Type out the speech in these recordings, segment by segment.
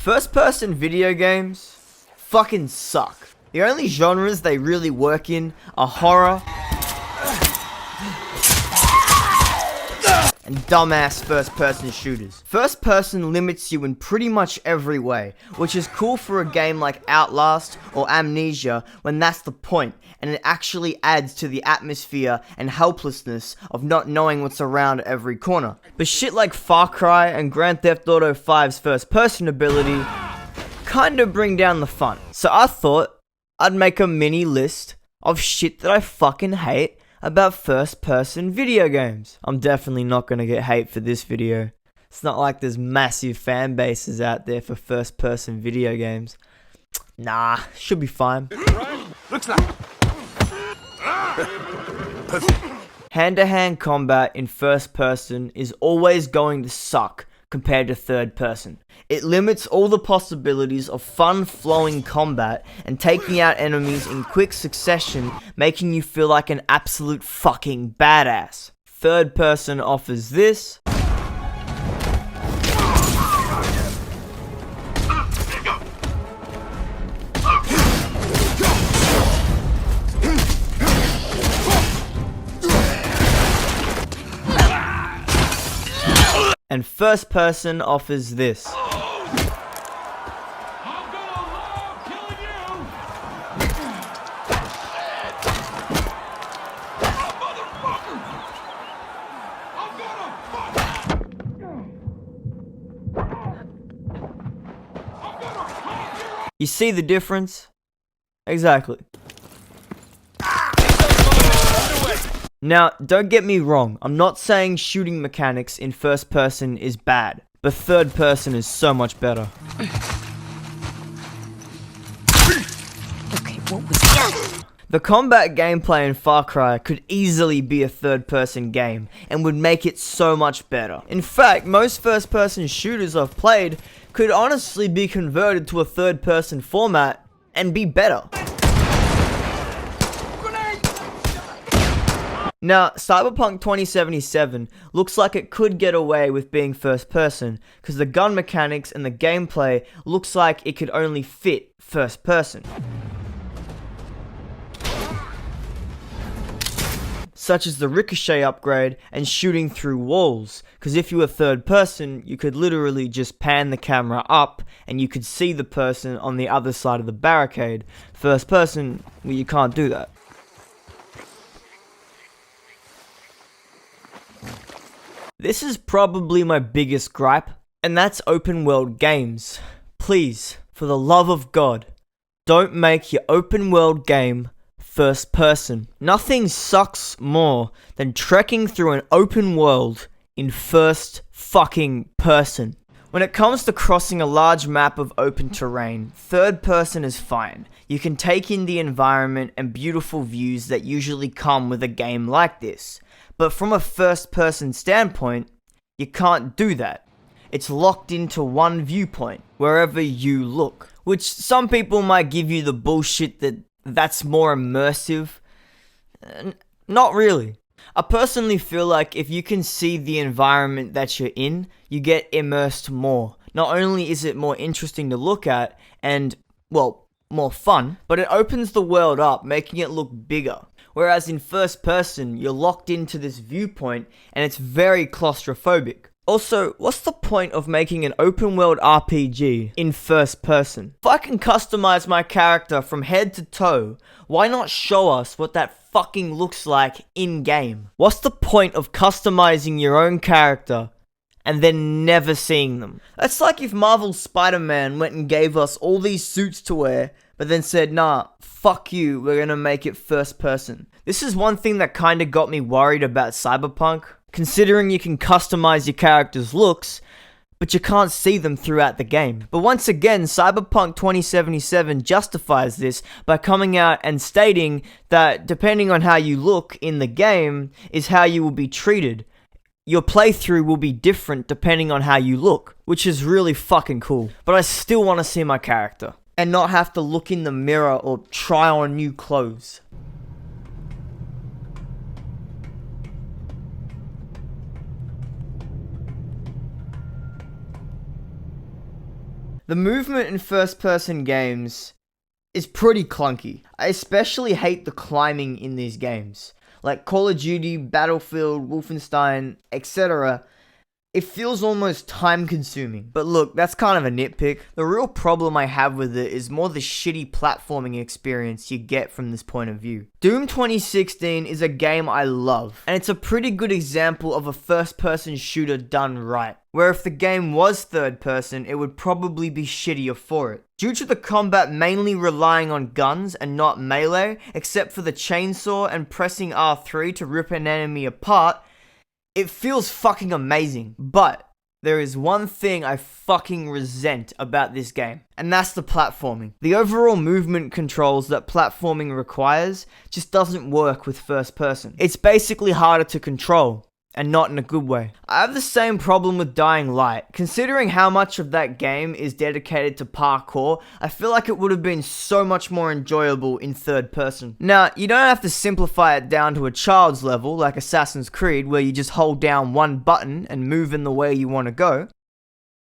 First person video games fucking suck. The only genres they really work in are horror and dumbass first person shooters. First person limits you in pretty much every way, which is cool for a game like Outlast or Amnesia when that's the point, and it actually adds to the atmosphere and helplessness of not knowing what's around every corner. But shit like Far Cry and Grand Theft Auto 5's first person ability kinda bring down the fun. So I thought I'd make a mini list of shit that I fucking hate about first person video games. I'm definitely not gonna get hate for this video. It's not like there's massive fan bases out there for first person video games. Nah, should be fine. Looks like Hand-to-hand combat in first person is always going to suck compared to third person. It limits all the possibilities of fun flowing combat and taking out enemies in quick succession, making you feel like an absolute fucking badass. Third person offers this. And first person offers this. You see the difference? Exactly. Now, don't get me wrong, I'm not saying shooting mechanics in first person is bad, but third person is so much better. Okay, what was that? The combat gameplay in Far Cry could easily be a third person game and would make it so much better. In fact, most first person shooters I've played could honestly be converted to a third person format and be better. Now, Cyberpunk 2077 looks like it could get away with being first person, because the gun mechanics and the gameplay looks like it could only fit first person. Such as the ricochet upgrade and shooting through walls, because if you were third person, you could literally just pan the camera up and you could see the person on the other side of the barricade. First person, well, you can't do that. This is probably my biggest gripe, and that's open world games. Please, for the love of God, don't make your open world game first person. Nothing sucks more than trekking through an open world in first fucking person. When it comes to crossing a large map of open terrain, third person is fine. You can take in the environment and beautiful views that usually come with a game like this. But from a first person standpoint, you can't do that. It's locked into one viewpoint, wherever you look. Which some people might give you the bullshit that that's more immersive. Not really. I personally feel like if you can see the environment that you're in, you get immersed more. Not only is it more interesting to look at and, well, more fun, but it opens the world up, making it look bigger. Whereas in first person, you're locked into this viewpoint and it's very claustrophobic. Also, what's the point of making an open world RPG in first person? If I can customize my character from head to toe, why not show us what that fucking looks like in game? What's the point of customizing your own character and then never seeing them? That's like if Marvel's Spider-Man went and gave us all these suits to wear, but then said, nah, fuck you, we're gonna make it first person. This is one thing that kinda got me worried about Cyberpunk, considering you can customize your character's looks, but you can't see them throughout the game. But once again, Cyberpunk 2077 justifies this by coming out and stating that depending on how you look in the game is how you will be treated. Your playthrough will be different depending on how you look, which is really fucking cool. But I still want to see my character and not have to look in the mirror or try on new clothes. The movement in first-person games is pretty clunky. I especially hate the climbing in these games. Like Call of Duty, Battlefield, Wolfenstein, etc. It feels almost time consuming. But look, that's kind of a nitpick. The real problem I have with it is more the shitty platforming experience you get from this point of view. Doom 2016 is a game I love, and it's a pretty good example of a first-person shooter done right, where if the game was third person, it would probably be shittier for it. Due to the combat mainly relying on guns and not melee, except for the chainsaw and pressing R3 to rip an enemy apart, it feels fucking amazing. But there is one thing I fucking resent about this game, and that's the platforming. The overall movement controls that platforming requires just doesn't work with first person. It's basically harder to control, and not in a good way. I have the same problem with Dying Light. Considering how much of that game is dedicated to parkour, I feel like it would have been so much more enjoyable in third person. Now, you don't have to simplify it down to a child's level like Assassin's Creed, where you just hold down one button and move in the way you want to go.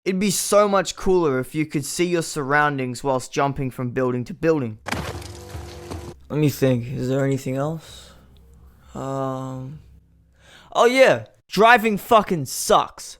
It'd be so much cooler if you could see your surroundings whilst jumping from building to building. Let me think, is there anything else? Oh yeah, driving fucking sucks.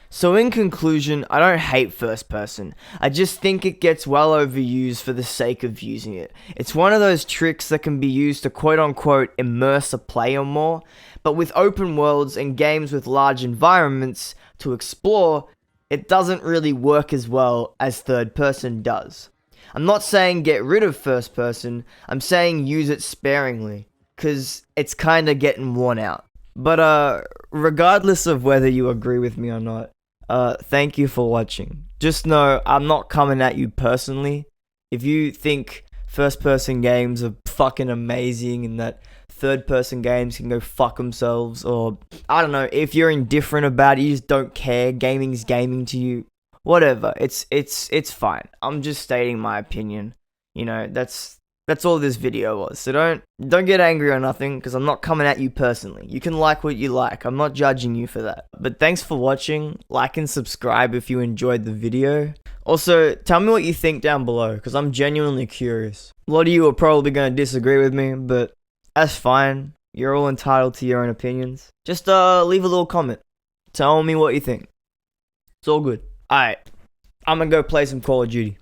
So in conclusion, I don't hate first person. I just think it gets well overused for the sake of using it. It's one of those tricks that can be used to quote unquote immerse a player more, but with open worlds and games with large environments to explore, it doesn't really work as well as third person does. I'm not saying get rid of first person, I'm saying use it sparingly, cause it's kinda getting worn out. But regardless of whether you agree with me or not, thank you for watching. Just know, I'm not coming at you personally. If you think first person games are fucking amazing and that third person games can go fuck themselves, or I don't know, if you're indifferent about it, you just don't care, gaming's gaming to you, whatever, it's fine. I'm just stating my opinion. You know, that's all this video was. So don't get angry or nothing, because I'm not coming at you personally. You can like what you like. I'm not judging you for that. But thanks for watching. Like and subscribe if you enjoyed the video. Also, tell me what you think down below, because I'm genuinely curious. A lot of you are probably going to disagree with me, but that's fine. You're all entitled to your own opinions. Just leave a little comment. Tell me what you think. It's all good. Alright, I'm gonna go play some Call of Duty.